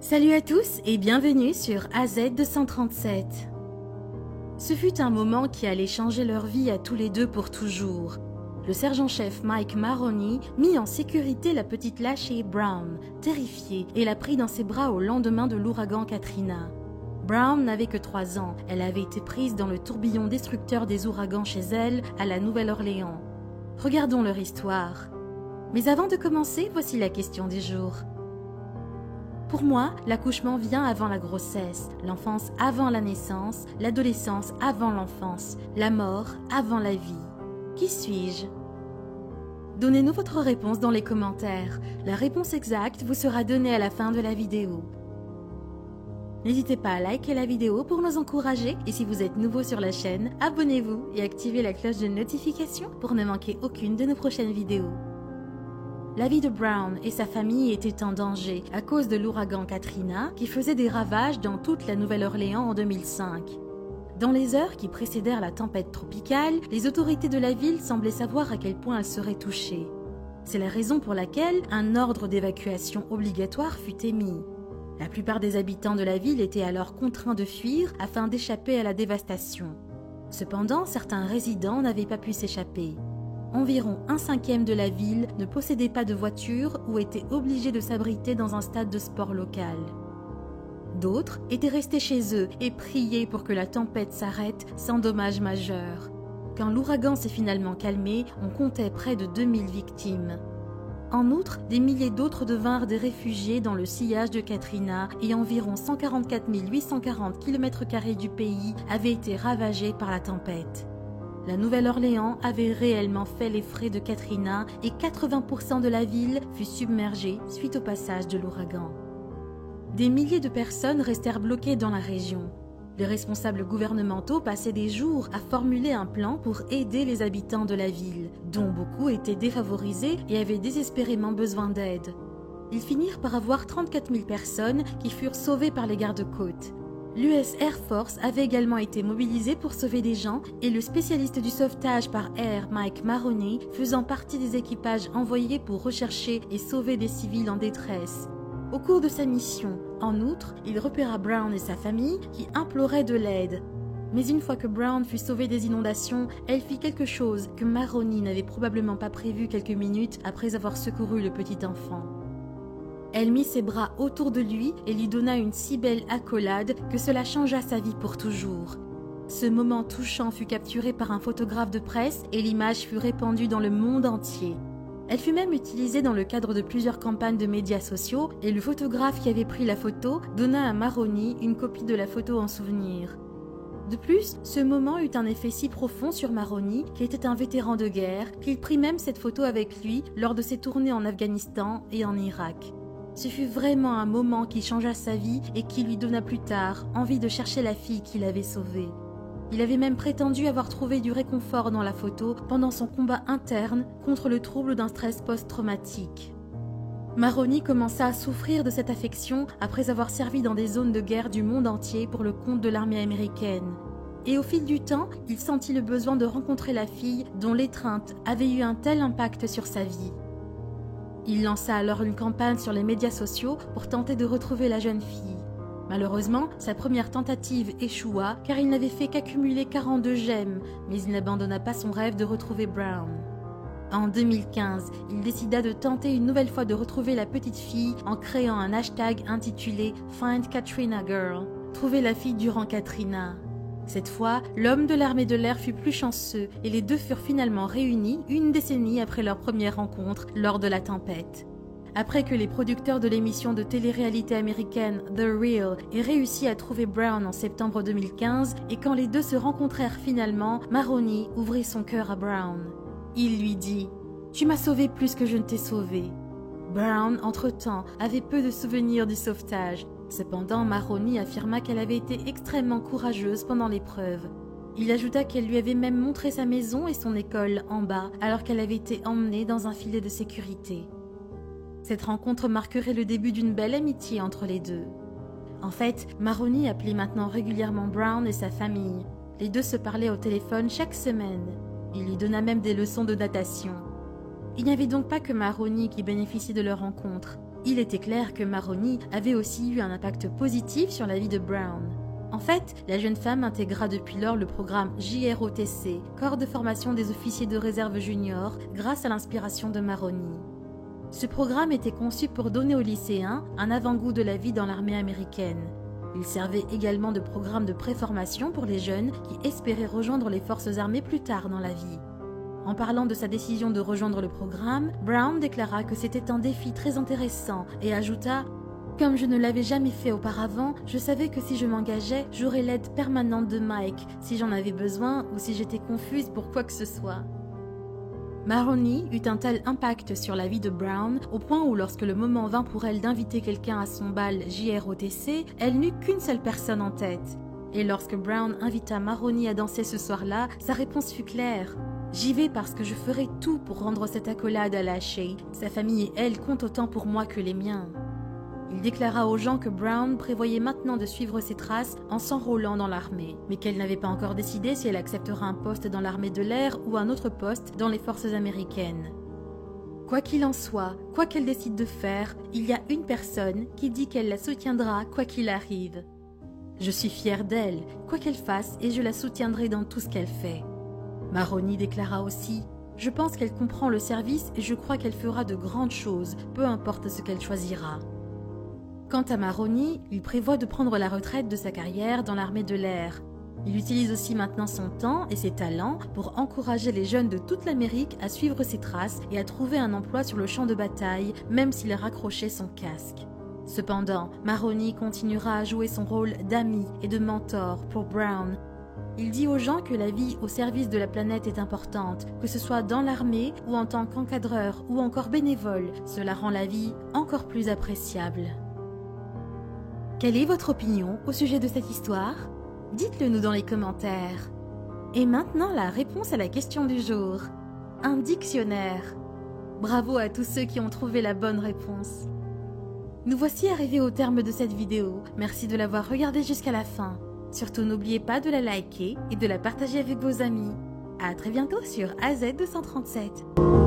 Salut à tous et bienvenue sur AZ237. Ce fut un moment qui allait changer leur vie à tous les deux pour toujours. Le sergent-chef Mike Maroney mit en sécurité la petite Lachey Brown, terrifiée, et l'a pris dans ses bras au lendemain de l'ouragan Katrina. Brown n'avait que 3 ans, elle avait été prise dans le tourbillon destructeur des ouragans chez elle, à la Nouvelle-Orléans. Regardons leur histoire. Mais avant de commencer, voici la question du jour. Pour moi, l'accouchement vient avant la grossesse, l'enfance avant la naissance, l'adolescence avant l'enfance, la mort avant la vie. Qui suis-je? Donnez-nous votre réponse dans les commentaires. La réponse exacte vous sera donnée à la fin de la vidéo. N'hésitez pas à liker la vidéo pour nous encourager et si vous êtes nouveau sur la chaîne, abonnez-vous et activez la cloche de notification pour ne manquer aucune de nos prochaines vidéos. La vie de Brown et sa famille était en danger à cause de l'ouragan Katrina qui faisait des ravages dans toute la Nouvelle-Orléans en 2005. Dans les heures qui précédèrent la tempête tropicale, les autorités de la ville semblaient savoir à quel point elle serait touchée. C'est la raison pour laquelle un ordre d'évacuation obligatoire fut émis. La plupart des habitants de la ville étaient alors contraints de fuir afin d'échapper à la dévastation. Cependant, certains résidents n'avaient pas pu s'échapper. Environ 1/5 de la ville ne possédait pas de voiture ou était obligé de s'abriter dans un stade de sport local. D'autres étaient restés chez eux et priaient pour que la tempête s'arrête sans dommages majeurs. Quand l'ouragan s'est finalement calmé, on comptait près de 2000 victimes. En outre, des milliers d'autres devinrent des réfugiés dans le sillage de Katrina et environ 144 840 km² du pays avaient été ravagés par la tempête. La Nouvelle-Orléans avait réellement fait les frais de Katrina et 80% de la ville fut submergée suite au passage de l'ouragan. Des milliers de personnes restèrent bloquées dans la région. Les responsables gouvernementaux passaient des jours à formuler un plan pour aider les habitants de la ville, dont beaucoup étaient défavorisés et avaient désespérément besoin d'aide. Ils finirent par avoir 34 000 personnes qui furent sauvées par les gardes-côtes. L'US Air Force avait également été mobilisé pour sauver des gens et le spécialiste du sauvetage par air Mike Maroney faisant partie des équipages envoyés pour rechercher et sauver des civils en détresse. Au cours de sa mission, en outre, il repéra Brown et sa famille qui imploraient de l'aide. Mais une fois que Brown fut sauvée des inondations, elle fit quelque chose que Maroney n'avait probablement pas prévu quelques minutes après avoir secouru le petit enfant. Elle mit ses bras autour de lui et lui donna une si belle accolade que cela changea sa vie pour toujours. Ce moment touchant fut capturé par un photographe de presse et l'image fut répandue dans le monde entier. Elle fut même utilisée dans le cadre de plusieurs campagnes de médias sociaux et le photographe qui avait pris la photo donna à Maroney une copie de la photo en souvenir. De plus, ce moment eut un effet si profond sur Maroney, qui était un vétéran de guerre, qu'il prit même cette photo avec lui lors de ses tournées en Afghanistan et en Irak. Ce fut vraiment un moment qui changea sa vie et qui lui donna plus tard envie de chercher la fille qu'il avait sauvée. Il avait même prétendu avoir trouvé du réconfort dans la photo pendant son combat interne contre le trouble d'un stress post-traumatique. Maroney commença à souffrir de cette affection après avoir servi dans des zones de guerre du monde entier pour le compte de l'armée américaine. Et au fil du temps, il sentit le besoin de rencontrer la fille dont l'étreinte avait eu un tel impact sur sa vie. Il lança alors une campagne sur les médias sociaux pour tenter de retrouver la jeune fille. Malheureusement, sa première tentative échoua car il n'avait fait qu'accumuler 42 j'aime, mais il n'abandonna pas son rêve de retrouver Brown. En 2015, il décida de tenter une nouvelle fois de retrouver la petite fille en créant un hashtag intitulé Find Katrina Girl, trouver la fille durant Katrina. Cette fois, l'homme de l'armée de l'air fut plus chanceux et les deux furent finalement réunis une décennie après leur première rencontre lors de la tempête. Après que les producteurs de l'émission de télé-réalité américaine The Real aient réussi à trouver Brown en septembre 2015 et quand les deux se rencontrèrent finalement, Maroney ouvrit son cœur à Brown. Il lui dit « Tu m'as sauvé plus que je ne t'ai sauvé ». Brown, entre-temps, avait peu de souvenirs du sauvetage. Cependant, Maroney affirma qu'elle avait été extrêmement courageuse pendant l'épreuve. Il ajouta qu'elle lui avait même montré sa maison et son école en bas alors qu'elle avait été emmenée dans un filet de sécurité. Cette rencontre marquerait le début d'une belle amitié entre les deux. En fait, Maroney appelait maintenant régulièrement Brown et sa famille. Les deux se parlaient au téléphone chaque semaine. Il lui donna même des leçons de natation. Il n'y avait donc pas que Maroney qui bénéficiait de leur rencontre. Il était clair que Maroni avait aussi eu un impact positif sur la vie de Brown. En fait, la jeune femme intégra depuis lors le programme JROTC, Corps de formation des officiers de réserve juniors, grâce à l'inspiration de Maroni. Ce programme était conçu pour donner aux lycéens un avant-goût de la vie dans l'armée américaine. Il servait également de programme de préformation pour les jeunes qui espéraient rejoindre les forces armées plus tard dans la vie. En parlant de sa décision de rejoindre le programme, Brown déclara que c'était un défi très intéressant et ajouta « Comme je ne l'avais jamais fait auparavant, je savais que si je m'engageais, j'aurais l'aide permanente de Mike, si j'en avais besoin ou si j'étais confuse pour quoi que ce soit. » Maroni eut un tel impact sur la vie de Brown au point où lorsque le moment vint pour elle d'inviter quelqu'un à son bal JROTC, elle n'eut qu'une seule personne en tête. Et lorsque Brown invita Maroni à danser ce soir-là, sa réponse fut claire. « J'y vais parce que je ferai tout pour rendre cette accolade à Lachey. Sa famille et elle comptent autant pour moi que les miens. » Il déclara aux gens que Brown prévoyait maintenant de suivre ses traces en s'enrôlant dans l'armée, mais qu'elle n'avait pas encore décidé si elle acceptera un poste dans l'armée de l'air ou un autre poste dans les forces américaines. Quoi qu'il en soit, quoi qu'elle décide de faire, il y a une personne qui dit qu'elle la soutiendra quoi qu'il arrive. Je suis fière d'elle, quoi qu'elle fasse, et je la soutiendrai dans tout ce qu'elle fait. Maroni déclara aussi « Je pense qu'elle comprend le service et je crois qu'elle fera de grandes choses, peu importe ce qu'elle choisira. » Quant à Maroni, il prévoit de prendre la retraite de sa carrière dans l'armée de l'air. Il utilise aussi maintenant son temps et ses talents pour encourager les jeunes de toute l'Amérique à suivre ses traces et à trouver un emploi sur le champ de bataille, même s'il raccrochait son casque. Cependant, Maroni continuera à jouer son rôle d'ami et de mentor pour Brown. Il dit aux gens que la vie au service de la planète est importante, que ce soit dans l'armée ou en tant qu'encadreur ou encore bénévole. Cela rend la vie encore plus appréciable. Quelle est votre opinion au sujet de cette histoire? Dites-le nous dans les commentaires. Et maintenant la réponse à la question du jour. Un dictionnaire. Bravo à tous ceux qui ont trouvé la bonne réponse. Nous voici arrivés au terme de cette vidéo. Merci de l'avoir regardée jusqu'à la fin. Surtout n'oubliez pas de la liker et de la partager avec vos amis. À très bientôt sur AZ237.